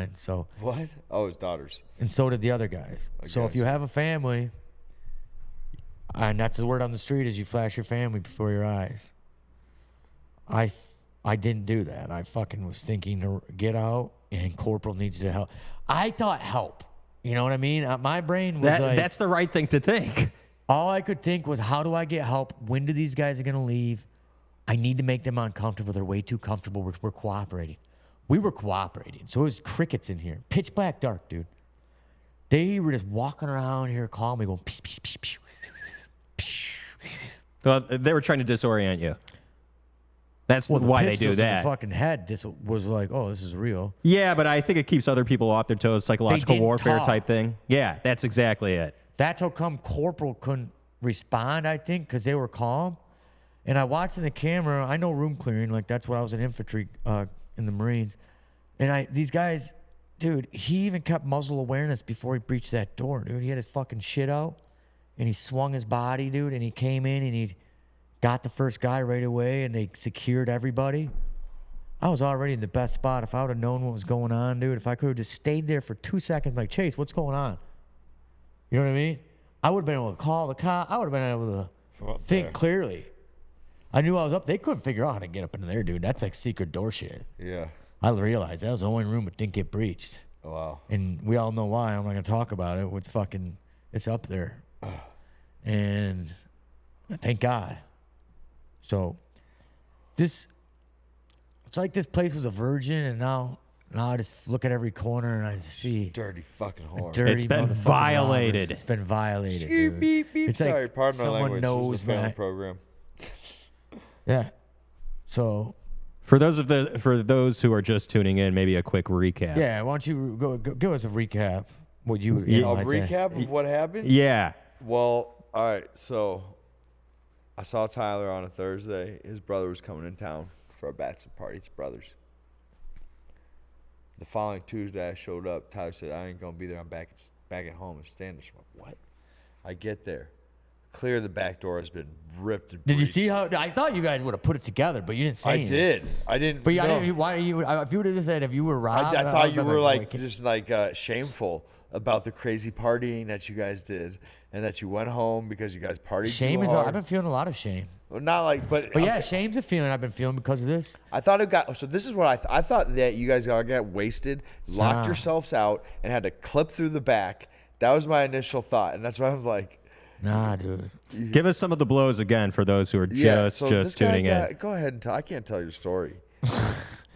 mine. So What? Oh, his daughters. And so did the other guys. So if you have a family, and that's the word on the street, is you flash your family before your eyes. I didn't do that. I fucking was thinking to get out, and Corporal needs to help. I thought help. You know what I mean? My brain was like... That's the right thing to think. All I could think was, how do I get help? When do these guys are going to leave? I need to make them uncomfortable. They're way too comfortable. We're cooperating. We were cooperating. So it was crickets in here. Pitch black dark, dude. They were just walking around here calling me, going... Psh, psh, psh, psh, psh. Well, they were trying to disorient you. That's why they do that. The fucking head just was like, oh, this is real. Yeah, but I think it keeps other people off their toes, psychological warfare type thing. Yeah, that's exactly it. That's how come Corporal couldn't respond, I think, because they were calm. And I watched in the camera. I know room clearing. Like, that's what I was in infantry in the Marines. And these guys, dude, he even kept muzzle awareness before he breached that door, dude. He had his fucking shit out, and he swung his body, dude, and he came in, and he got the first guy right away, and they secured everybody. I was already in the best spot. If I would have known what was going on, dude, if I could have just stayed there for 2 seconds, like, Chase, what's going on? You know what I mean? I would have been able to call the cop. I would have been able to think clearly. I knew I was up. They couldn't figure out how to get up into there, dude. That's like secret door shit. Yeah. I realized that was the only room that didn't get breached. Oh, wow. And we all know why. I'm not going to talk about it. It's up there. And thank God. So it's like this place was a virgin, and now I just look at every corner and I see dirty fucking whore. Dirty it's been violated. Robbers. It's been violated. Beep, beep, beep. It's Sorry, like pardon my someone language. knows, this is a family man. program. Yeah. So for those who are just tuning in, maybe a quick recap. Yeah, why don't you go give us a recap? What you A recap of what happened? Yeah. Well, all right. So I saw Tyler on a Thursday. His brother was coming in town for a bachelor party. It's brothers. The following Tuesday, I showed up. Tyler said, I ain't going to be there. I'm back at home in Standish. I'm like, what? I get there. Clear the back door has been ripped and Did you breached. see how? I thought you guys would have put it together, but you didn't say anything. I didn't. But no. I didn't. Why are you? If you would have said if you were robbed, I thought you were like just like shameful about the crazy partying that you guys did, and that you went home because you guys partied. Shame too is. hard. I've been feeling a lot of shame. Well, not like, but yeah, shame's a feeling I've been feeling because of this. I thought it got. So this is what I thought that you guys got wasted, locked yourselves out, and had to clip through the back. That was my initial thought, and that's why I was like, nah, dude. Give us some of the blows again for those who are just tuning in. Go ahead and tell. I can't tell your story.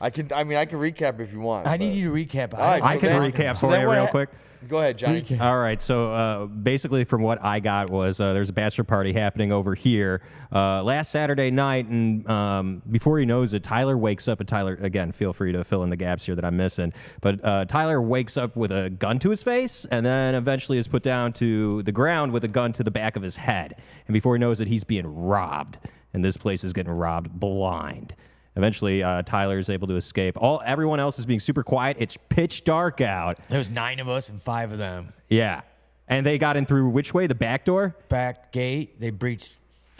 I can recap if you want. I need you to recap. I can recap for you real quick. Go ahead, Johnny. All right. So basically, from what I got was there's a bachelor party happening over here last Saturday night, and before he knows it, Tyler wakes up. And Tyler, again, feel free to fill in the gaps here that I'm missing. But Tyler wakes up with a gun to his face, and then eventually is put down to the ground with a gun to the back of his head. And before he knows it, he's being robbed, and this place is getting robbed blind. Eventually, Tyler is able to escape. Everyone else is being super quiet. It's pitch dark out. There was 9 of us and 5 of them. Yeah. And they got in through which way? The back door? Back gate. They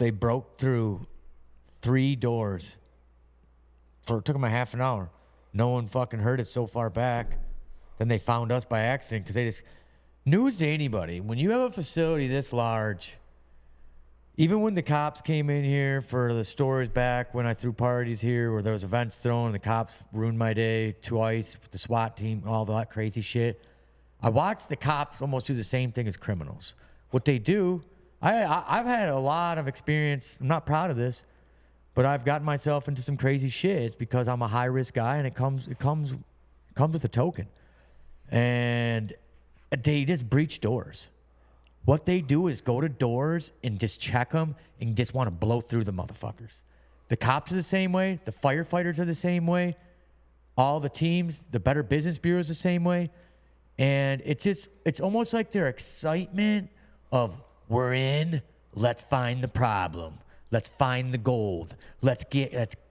broke through 3 doors. It took them a half an hour. No one fucking heard it so far back. Then they found us by accident because they just... News to anybody. When you have a facility this large... Even when the cops came in here for the stories back when I threw parties here where there was events thrown and the cops ruined my day twice with the SWAT team, all that crazy shit. I watched the cops almost do the same thing as criminals. What they do, I've had a lot of experience. I'm not proud of this, but I've gotten myself into some crazy shit. It's because I'm a high risk guy and it comes with a token. And they just breach doors. What they do is go to doors and just check them and just want to blow through the motherfuckers. The cops are the same way. The firefighters are the same way. All the teams, the Better Business Bureau is the same way. And it's almost like their excitement of we're in, let's find the problem. Let's find the gold. Let's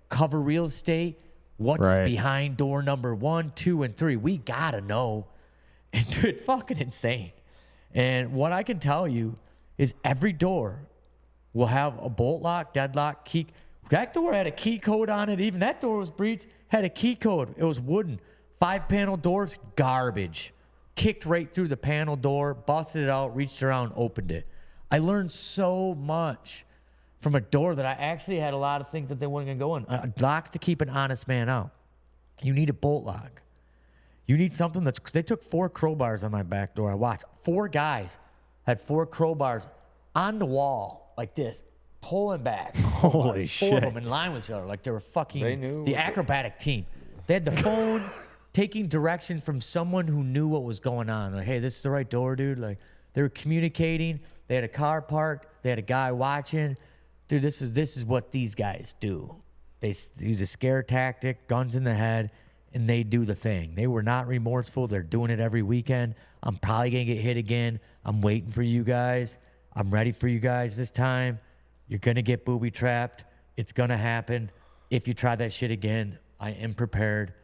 cover real estate. What's behind door number 1, 2, and 3? We gotta know. And dude, it's fucking insane. And what I can tell you is every door will have a bolt lock, deadlock, key. That door had a key code on it. Even that door was breached, had a key code. It was wooden. 5-panel doors, garbage. Kicked right through the panel door, busted it out, reached around, opened it. I learned so much from a door that I actually had a lot of things that they weren't going to go in. Locks to keep an honest man out. You need a bolt lock. You need something that's... They took 4 crowbars on my back door. I watched. 4 guys had 4 crowbars on the wall like this, pulling back. Holy 4 shit. of them in line with each other like they were fucking... They knew. The acrobatic team. They had the phone taking direction from someone who knew what was going on. Like, hey, this is the right door, dude. Like, they were communicating. They had a car parked. They had a guy watching. Dude, this is what these guys do. They use a scare tactic, guns in the head, and they do the thing. They were not remorseful. They're doing it every weekend. I'm probably going to get hit again. I'm waiting for you guys. I'm ready for you guys this time. You're going to get booby-trapped. It's going to happen. If you try that shit again, I am prepared.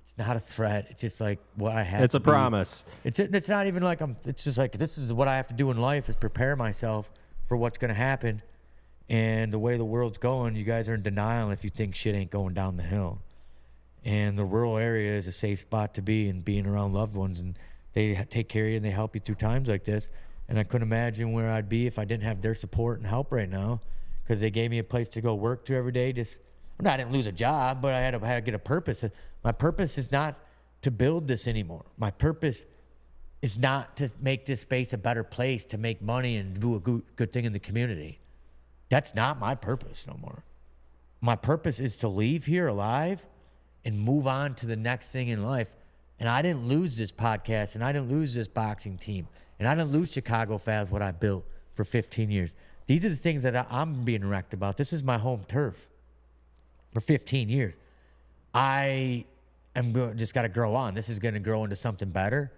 It's not a threat. It's just like what I have It's to a do. promise. It's not even like it's just like this is what I have to do in life is prepare myself for what's going to happen. And the way the world's going, you guys are in denial if you think shit ain't going down the hill. And the rural area is a safe spot to be and being around loved ones. And they take care of you and they help you through times like this. And I couldn't imagine where I'd be if I didn't have their support and help right now because they gave me a place to go work to every day. I didn't lose a job, but I had to get a purpose. My purpose is not to build this anymore. My purpose is not to make this space a better place, to make money and do a good thing in the community. That's not my purpose no more. My purpose is to leave here alive and move on to the next thing in life. And I didn't lose this podcast, and I didn't lose this boxing team, and I didn't lose Chicago Fabs, what I built for 15 years. These are the things that I'm being wrecked about. This is my home turf for 15 years. I am just got to grow on. This is going to grow into something better.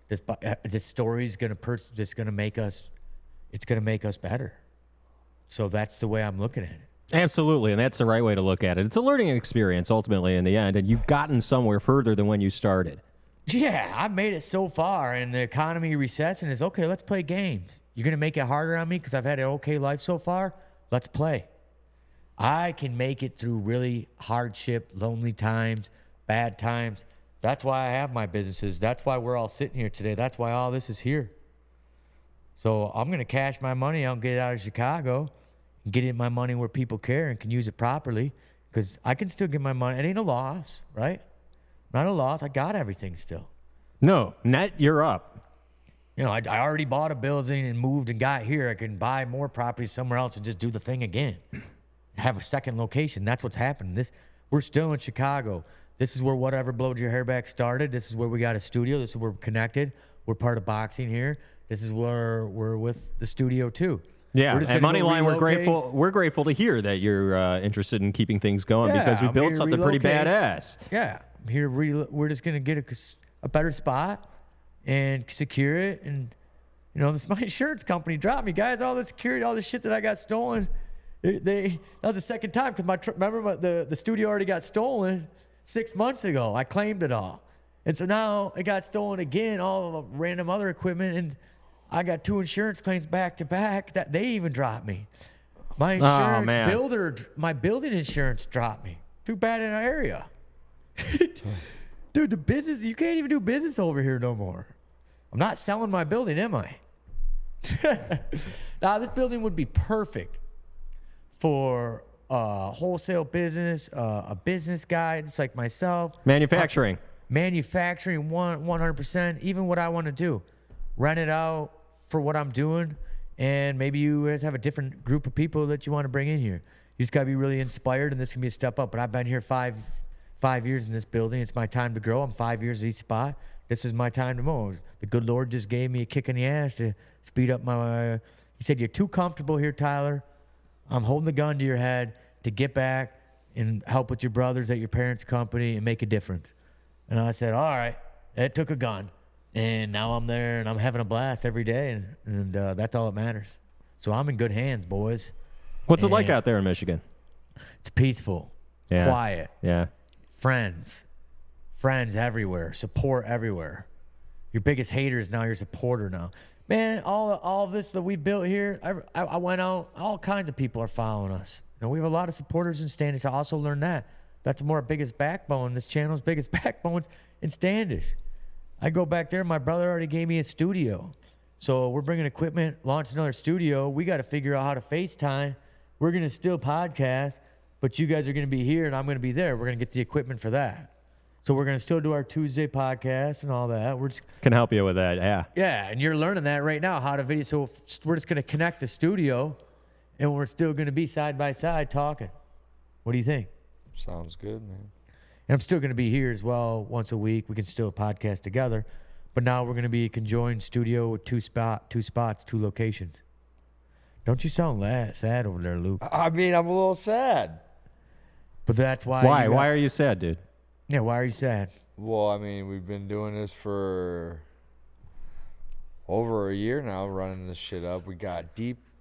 This story is going to make us. It's going to make us better. So that's the way I'm looking at it. Absolutely, and that's the right way to look at it. It's a learning experience ultimately in the end, and you've gotten somewhere further than when you started. Yeah, I've made it so far, and the economy recessing is okay. Let's play games. You're gonna make it harder on me because I've had an okay life so far. Let's play. I can make it through really hardship, lonely times, bad times. That's why I have my businesses. That's why we're all sitting here today. That's why all this is here. So I'm gonna cash my money out and get it out of Chicago. Get my money where people care and can use it properly because I can still get my money. It ain't a loss, right? Not a loss. I got everything still. No, net, you're up. You know, I already bought a building and moved and got here. I can buy more property somewhere else and just do the thing again. Have a second location. That's what's happening. We're still in Chicago. This is where Whatever Blowed Your Hair Back started. This is where we got a studio. This is where we're connected. We're part of boxing here. This is where we're with the studio too. Yeah, at Moneyline, we're grateful to hear that you're interested in keeping things going because we built something pretty badass. Yeah, I'm here. We're just gonna get a better spot and secure it. And you know, my insurance company dropped me, guys. All the security, all the shit that I got stolen. That was the second time because remember the studio already got stolen 6 months ago. I claimed it all, and so now it got stolen again. All the random other equipment and. I got 2 insurance claims back to back that they even dropped me. My insurance my building insurance dropped me. Too bad in our area. Dude, the business, you can't even do business over here no more. I'm not selling my building, am I? Now, this building would be perfect for a wholesale business, a business guy, just like myself. Manufacturing. Manufacturing, 100%. Even what I want to do. Rent it out for what I'm doing, and maybe you guys have a different group of people that you want to bring in here. You just got to be really inspired, and this can be a step up. But I've been here five years in this building. It's my time to grow. I'm 5 years at each spot. This is my time to move. The good Lord just gave me a kick in the ass to speed up my... He said, you're too comfortable here, Tyler. I'm holding the gun to your head to get back and help with your brothers at your parents' company and make a difference. And I said, all right. It took a gun. And now I'm there, and I'm having a blast every day, and that's all that matters. So I'm in good hands, boys. What's it like out there in Michigan? It's peaceful, quiet. Yeah. Friends everywhere, support everywhere. Your biggest hater is now your supporter now. Man, all of this that we built here, I went out, all kinds of people are following us. You know, we have a lot of supporters and standings. I also learned that. That's our biggest backbone. This channel's biggest backbone in Standish. I go back there. My brother already gave me a studio. So we're bringing equipment, launch another studio. We got to figure out how to FaceTime. We're going to still podcast, but you guys are going to be here and I'm going to be there. We're going to get the equipment for that. So we're going to still do our Tuesday podcast and all that. We're just Can help you with that, yeah. Yeah, and you're learning that right now, how to video. So we're just going to connect the studio, and we're still going to be side by side talking. What do you think? Sounds good, man. And I'm still going to be here as well once a week. We can still podcast together. But now we're going to be a conjoined studio with two spots, 2 locations. Don't you sound sad over there, Luke? I mean, I'm a little sad. But that's why. Why are you sad, dude? Yeah, why are you sad? Well, I mean, we've been doing this for over a year now, running this shit up. We got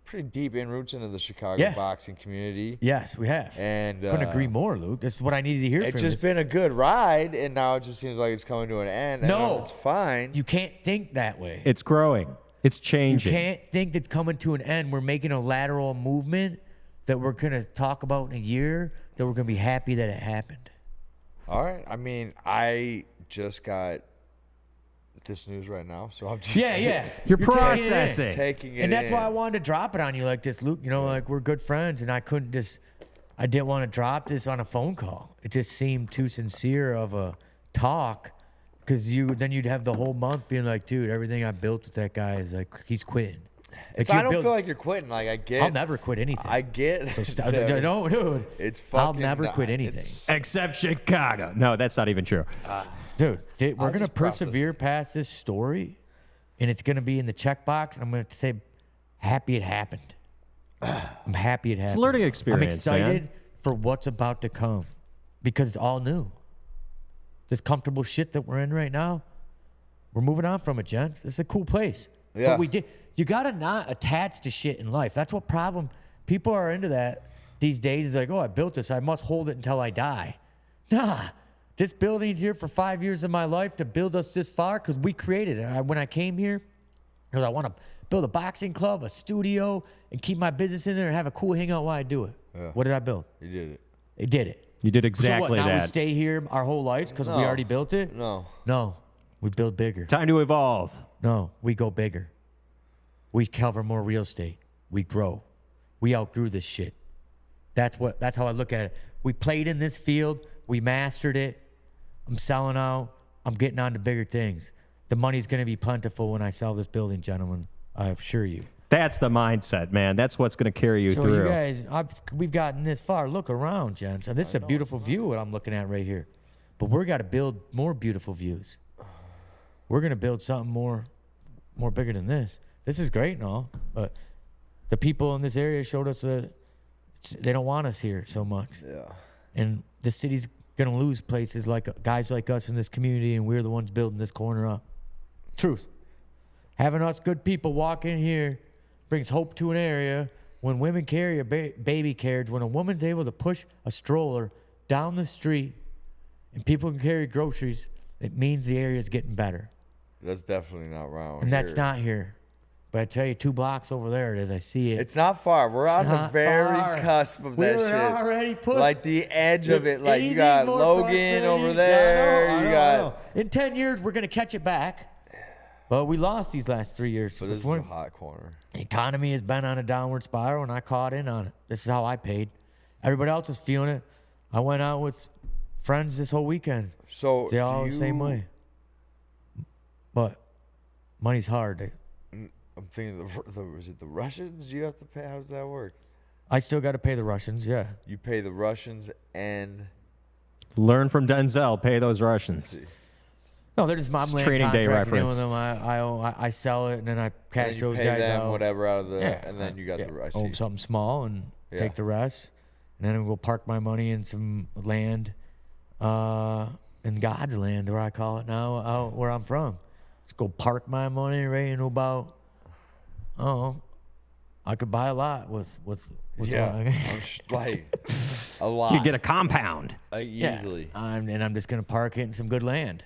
pretty deep in roots into the Chicago boxing community. Yes, we have. And couldn't agree more, Luke. This is what I needed to hear from you. It's just been a good ride, and now it just seems like it's coming to an end. No. It's fine. You can't think that way. It's growing. It's changing. You can't think it's coming to an end. We're making a lateral movement that we're going to talk about in a year, that we're going to be happy that it happened. All right. I mean, I just got this news right now, so I'm just You're processing. taking it And that's in. why I wanted to drop it on you like this, Luke. You know, like we're good friends, and I didn't want to drop this on a phone call. It just seemed too sincere of a talk, because then you'd have the whole month being like, dude, everything I built with that guy is like, he's quitting. Like, I don't feel like you're quitting. Like, I get. I'll never quit anything. I get. So no, dude. It's fucking. I'll never quit anything. Except Chicago. No, that's not even true. Dude, we're going to just process persevere past this story, and it's going to be in the checkbox, and I'm going to say, happy it happened. I'm happy it happened. It's a learning experience, I'm excited man. for what's about to come, because it's all new. This comfortable shit that we're in right now, we're moving on from it, gents. It's a cool place. Yeah. But you got to not attach to shit in life. That's what problem. People are into that these days. It's like, oh, I built this. I must hold it until I die. Nah. This building's here for 5 years of my life to build us this far, because we created it. When I came here, because I want to build a boxing club, a studio, and keep my business in there and have a cool hangout while I do it. Yeah. What did I build? You did it. It did it. You did So exactly what, now we that. stay here our whole lives because we No. already built it? No. No. We build bigger. Time to evolve. No, we go bigger. We cover more real estate. We grow. We outgrew this shit. That's how I look at it. We played in this field. We mastered it. I'm selling out. I'm getting on to bigger things. The money's going to be plentiful when I sell this building, gentlemen. I assure you. That's the mindset, man. That's what's going to carry you So through. you guys, we've gotten this far. Look around, gents. And this is a beautiful view what I'm looking at right here. But we're got to build more beautiful views. We're going to build something more bigger than this. This is great and all, but the people in this area showed us that they don't want us here so much. Yeah. And the city's going to lose places like guys like us in this community, and we're the ones building this corner up. Truth. Having us good people walk in here brings hope to an area. When women carry a baby carriage, when a woman's able to push a stroller down the street and people can carry groceries, it means the area is getting better. That's definitely not wrong. And that's not here. But I tell you, 2 blocks over there it is. I see it. It's not far. We're on the not very far. cusp of We that were shit. already pushed. Like the edge of it. Like you Anything got more Logan frustrating- over there. I You know. got. In 10 years, we're going to catch it back. But we lost these last 3 years. But this is Before- a hot corner. The economy has been on a downward spiral, and I caught in on it. This is how I paid. Everybody else is feeling it. I went out with friends this whole weekend. So They're all the same way. But money's hard. I'm thinking, is it the Russians you have to pay? How does that work? I still got to pay the Russians, yeah. You pay the Russians and. Learn from Denzel. Pay those Russians. No, they're just mom land Training Day contracts. Dealing with reference. them. I sell it, and then I And cash you those pay guys them out. whatever out of the. Yeah, And then you got the. I own see. something small and take the rest. And then I'm going to park my money in some land, in God's land, where I call it now, out where I'm from. Let's go park my money right in about, I could buy a lot with Yeah. Like a lot. You get a compound. Like, easily. And I'm just going to park it in some good land.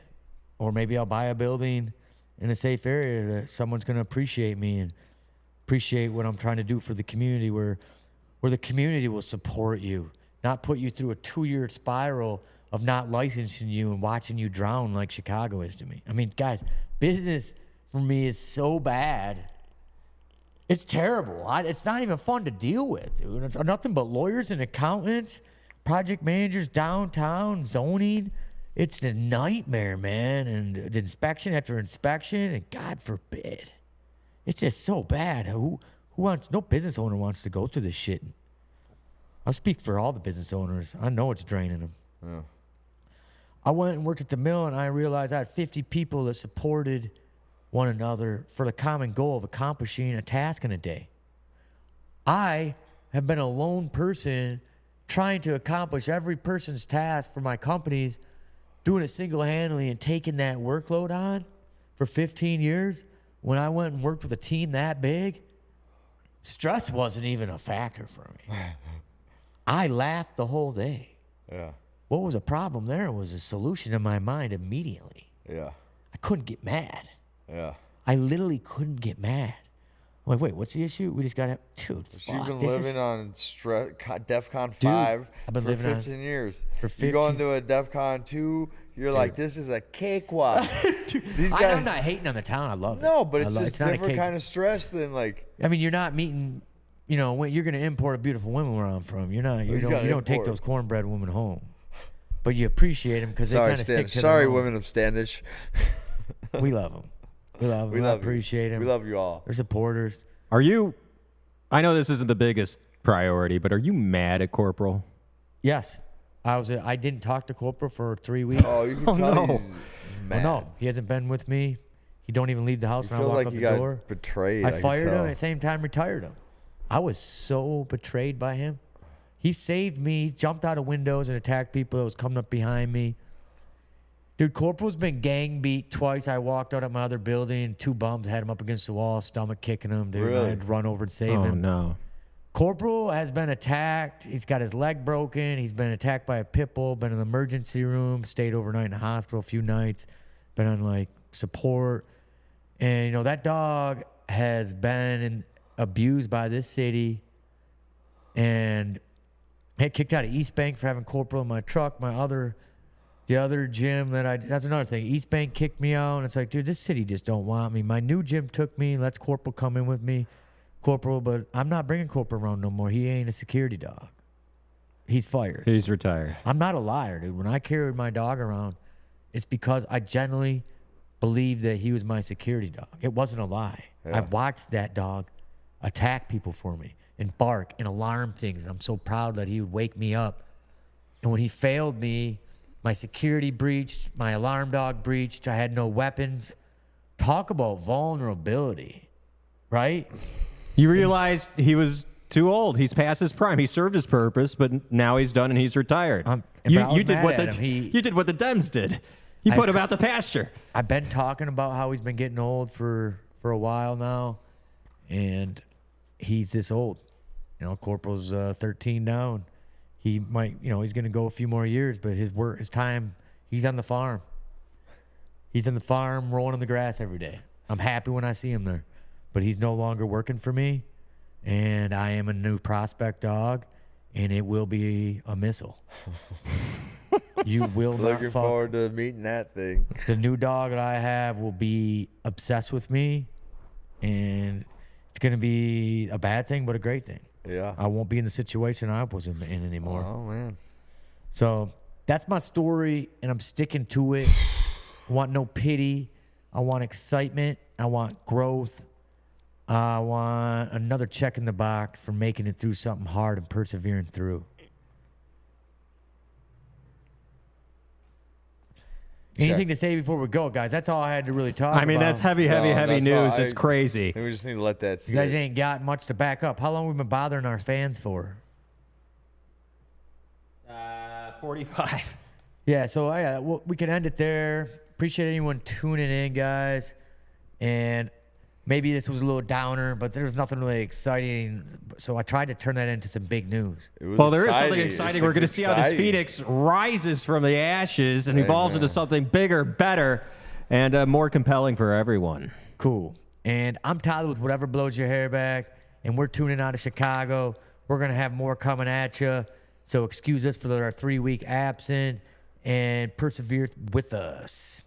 Or maybe I'll buy a building in a safe area that someone's going to appreciate me and appreciate what I'm trying to do for the community, where the community will support you, not put you through a 2-year spiral of not licensing you and watching you drown like Chicago is to me. I mean, guys, business for me is so bad. It's terrible. It's not even fun to deal with, dude. It's nothing but lawyers and accountants, project managers downtown, zoning. It's a nightmare, man. And inspection after inspection, and God forbid. It's just so bad. Who wants, no business owner wants to go through this shit. I'll speak for all the business owners. I know it's draining them. Yeah. I went and worked at the mill, and I realized I had 50 people that supported one another for the common goal of accomplishing a task in a day. I have been a lone person trying to accomplish every person's task for my companies, doing it single-handedly and taking that workload on for 15 years. When I went and worked with a team that big, stress wasn't even a factor for me. I laughed the whole day. Yeah. What was a problem there was a solution in my mind immediately. Yeah. I couldn't get mad. Yeah. I literally couldn't get mad. I'm like, wait, what's the issue? We just got to, dude, You've been this living is, on DEFCON 5 I've been for living on- 15 years. for You go 15 into a DEFCON 2, you're like, this is a cakewalk. These guys, I'm not hating on the town. I love it. no, but it's I just not a different cake. kind of stress than like, I mean, you're not meeting, you know, when you're going to import a beautiful woman where I'm from. You're not, you don't take import. those cornbread women home. But you appreciate them because they sorry, kind of stick to sorry, their own. women of Standish. We love them. We love them. We I love appreciate you. them. We love you all. They're supporters. Are you? I know this isn't the biggest priority, but are you mad at Corporal? Yes. I didn't talk to Corporal for 3 weeks. Oh, you can Oh, tell no. he's Well, mad. no, he hasn't been with me. He don't even leave the house You when I feel walk like out you the got door. betrayed. I can fired him tell. at the same time retired him. I was so betrayed by him. He saved me. He jumped out of windows and attacked people that was coming up behind me. Dude, Corporal's been gang beat twice. I walked out at my other building. 2 bums had him up against the wall, stomach kicking him. Dude, Really? I had to run over and save Oh him. no. Corporal has been attacked. He's got his leg broken. He's been attacked by a pit bull, been in the emergency room, stayed overnight in the hospital a few nights, been on like support. And, you know, that dog has been abused by this city and had kicked out of East Bank for having Corporal in my truck. The other gym that's another thing. East Bank kicked me out. And it's like, dude, this city just don't want me. My new gym took me. Let's Corporal come in with me. Corporal, but I'm not bringing Corporal around no more. He ain't a security dog. He's fired. He's retired. I'm not a liar, dude. When I carried my dog around, it's because I genuinely believed that he was my security dog. It wasn't a lie. Yeah. I've watched that dog attack people for me and bark and alarm things, and I'm so proud that he would wake me up. And when he failed me, my security breached, my alarm dog breached, I had no weapons. Talk about vulnerability, right? You realized he was too old. He's past his prime. He served his purpose, but now he's done and he's retired. But I was did mad what at him. you did what the Dems did. You put him out the pasture. I've been talking about how he's been getting old for a while now, and he's this old. You know, Corporal's 13 now, and he might, you know, he's going to go a few more years, but his time, he's on the farm. He's on the farm rolling in the grass every day. I'm happy when I see him there, but he's no longer working for me, and I am a new prospect dog, and it will be a missile. You will not Looking fuck. forward to meeting that thing. The new dog that I have will be obsessed with me, and it's going to be a bad thing, but a great thing. Yeah. I won't be in the situation I was in anymore. Oh man. So that's my story, and I'm sticking to it. I want no pity. I want excitement. I want growth. I want another check in the box for making it through something hard and persevering through. Anything to say before we go, guys? That's all I had to really talk about. I mean, that's heavy No, that's all news. It's I crazy. think we just need to let that sit. You guys ain't got much to back up. How long have we been bothering our fans for? 45. Yeah, so we can end it there. Appreciate anyone tuning in, guys. And maybe this was a little downer, but there was nothing really exciting. So I tried to turn that into some big news. It was Well, there is something exciting. exciting. It's We're going to see how this exciting. Phoenix rises from the ashes and evolves into something bigger, better, and more compelling for everyone. Cool. And I'm Tyler with Whatever Blows Your Hair Back, and we're tuning out of Chicago. We're going to have more coming at you. So excuse us for our 3-week absence. and persevere with us.